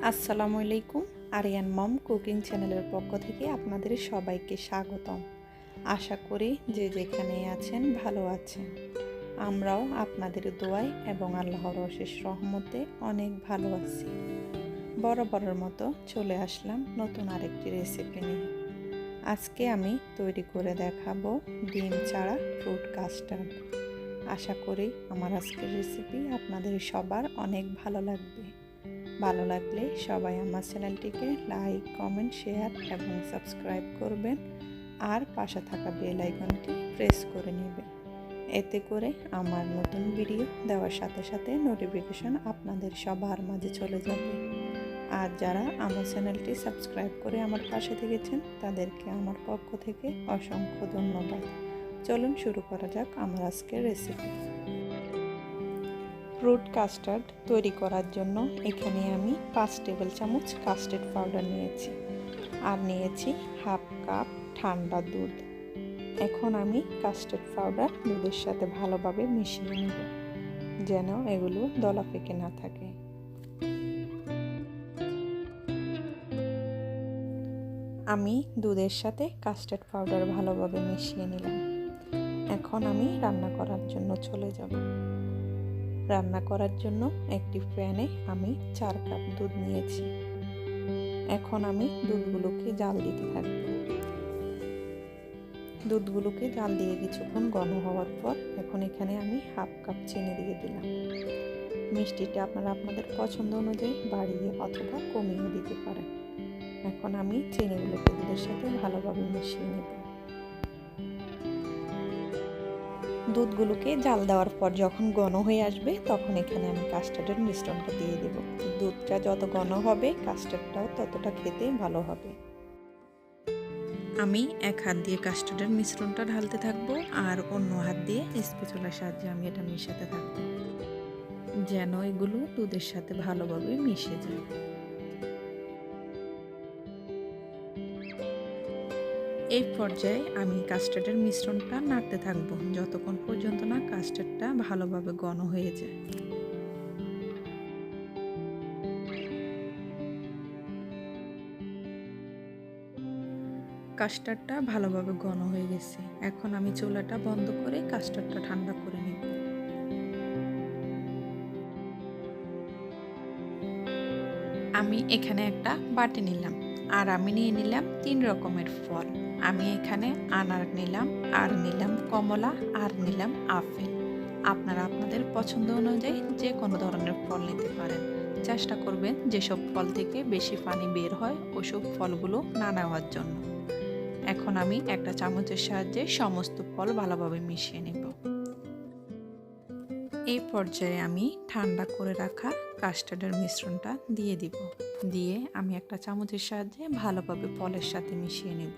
আসসালামু আলাইকুম। আরিয়ান মম কুকিং চ্যানেলের পক্ষ থেকে আপনাদের সবাইকে স্বাগতম। আশা করি যে যেখানে আছেন ভালো আছেন। আমরাও আপনাদের দোয়ায় এবং আল্লাহর অশেষ রহমতে অনেক ভালো আছি। বরাবরের মতো চলে আসলাম নতুন আরেকটি রেসিপি নিয়ে। আজকে আমি তৈরি করে দেখাবো ডিম ছাড়া ফ্রুট কাস্টার্ড। আশা করি আমার আজকের রেসিপি আপনাদের সবার অনেক ভালো লাগবে। ভালো লাগলে সবাই আমার চ্যানেলটিকে লাইক, কমেন্ট, শেয়ার এবং সাবস্ক্রাইব করবেন আর পাশে থাকা বেল আইকনটি প্রেস করে নেবেন। এতে করে আমার নতুন ভিডিও দেওয়ার সাথে সাথে নোটিফিকেশন আপনাদের সবার মাঝে চলে যাবে। আর যারা আমার চ্যানেলটি সাবস্ক্রাইব করে আমার পাশে থেকেছেন তাদেরকে আমার পক্ষ থেকে অসংখ্য ধন্যবাদ। চলুন শুরু করা যাক আমার আজকের রেসিপি। ফ্রুট কাস্টার্ড তৈরি করার জন্য এখানে আমি 5 টেবিল চামচ কাস্টার্ড পাউডার নিয়েছি আর নিয়েছি হাফ কাপ ঠান্ডা দুধ। এখন আমি কাস্টার্ড পাউডার দুধের সাথে ভালোভাবে মিশিয়ে নেব যেন এগুলো দলা পেকে না থাকে। আমি দুধের সাথে কাস্টার্ড পাউডার ভালোভাবে মিশিয়ে নিলাম। এখন আমি রান্না করার জন্য চলে যাব। রান্না করার জন্য একটি প্যানে আমি 4 কাপ দুধ নিয়েছি। এখন আমি দুধগুলোকে জাল দিতে থাকব। দুধগুলোকে জাল দিয়ে কিছুক্ষণ ঘন হওয়ার পর এখন এখানে আমি হাফ কাপ চিনি দিয়ে দিলাম। মিষ্টিটা আপনারা আপনাদের পছন্দ অনুযায়ী বাড়িয়ে অথবা কমিয়ে দিতে পারেন। এখন আমি চিনিগুলোকে দুধের সাথে ভালোভাবে মিশিয়ে নেব। দুধগুলোকে জাল দেওয়ার পর যখন ঘন হয়ে আসবে তখন এখানে আমি কাস্টার্ডের মিশ্রণটা দিয়ে দেব। দুধটা যত ঘন হবে কাস্টার্ডটাও ততটা খেতে ভালো হবে। আমি এক হাত দিয়ে কাস্টার্ডের মিশ্রণটা ঢালতে থাকবো আর অন্য হাত দিয়ে স্প্যাচুলার সাহায্যে আমি এটা মিশাতে থাকবো যেন এগুলো দুধের সাথে ভালোভাবে মিশে যায়। এই পর্যায়ে আমি কাস্টার্ডের মিশ্রণটা নাড়তে থাকবো যতক্ষণ পর্যন্ত না কাস্টার্ডটা ভালোভাবে ঘন হয়ে যায়। কাস্টার্ডটা ভালোভাবে ঘন হয়ে গেছে। এখন আমি চুলাটা বন্ধ করে কাস্টার্ডটা ঠান্ডা করে নিব। আমি এখানে একটা বাটি নিলাম আর আমি নিয়ে নিলাম 3 রকমের ফল। আমি এখানে আনার নিলাম আর নিলাম কমলা আর নিলাম আপেল। আপনারা আপনাদের পছন্দ অনুযায়ী যে কোনো ধরনের ফল নিতে পারেন। চেষ্টা করবেন যেসব ফল থেকে বেশি পানি বের হয় ওসব ফলগুলো না নেওয়ার জন্য। এখন আমি একটা চামচের সাহায্যে সমস্ত ফল ভালোভাবে মিশিয়ে নেব। এই পর্যায়ে আমি ঠান্ডা করে রাখা কাস্টার্ডের মিশ্রণটা দিয়ে দিব। দিয়ে আমি একটা চামচের সাহায্যে ভালোভাবে ফলের সাথে মিশিয়ে নেব।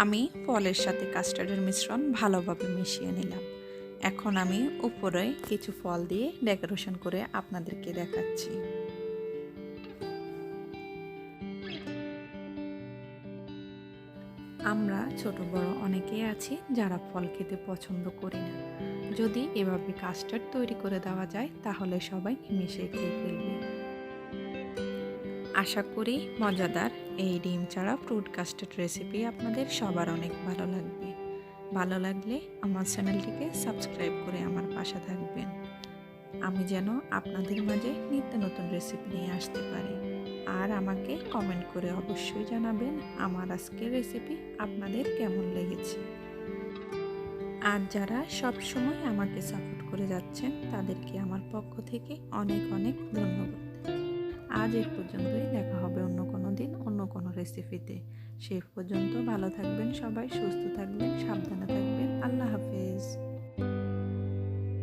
আমি ফলের সাথে কাস্টার্ডের মিশ্রণ ভালোভাবে মিশিয়ে নিলাম। এখন আমি উপরে কিছু ফল দিয়ে ডেকোরেশন করে আপনাদেরকে দেখাচ্ছি। আমরা ছোট বড় অনেকেই আছি যারা ফল খেতে পছন্দ করি না। যদি এভাবে কাস্টার্ড তৈরি করে দেওয়া যায় তাহলে সবাই মিশে খেয়ে ফেলবে। আশা করি মজাদার এই ডিম ছাড়া ফ্রুট কাস্টার্ড রেসিপি আপনাদের সবার অনেক ভালো লাগবে। ভালো লাগলে আমার চ্যানেলটিকে সাবস্ক্রাইব করে আমার পাশে থাকবেন। আমি যেন আপনাদের মাঝে নিত্য নতুন রেসিপি নিয়ে আসতে পারি। আর আমাকে কমেন্ট করে অবশ্যই জানাবেন আমার আজকের রেসিপি আপনাদের কেমন লেগেছে। আর যারা সব সময় আমাকে সাপোর্ট করে যাচ্ছেন তাদেরকে আমার পক্ষ থেকে অনেক অনেক ধন্যবাদ। আজ এই পর্যন্তই, দেখা হবে অন্য কোনো দিন অন্য কোনো রেসিপিতে। সেই পর্যন্ত ভালো থাকবেন সবাই, সুস্থ থাকবেন, সাবধানে থাকবেন। আল্লাহ হাফেজ।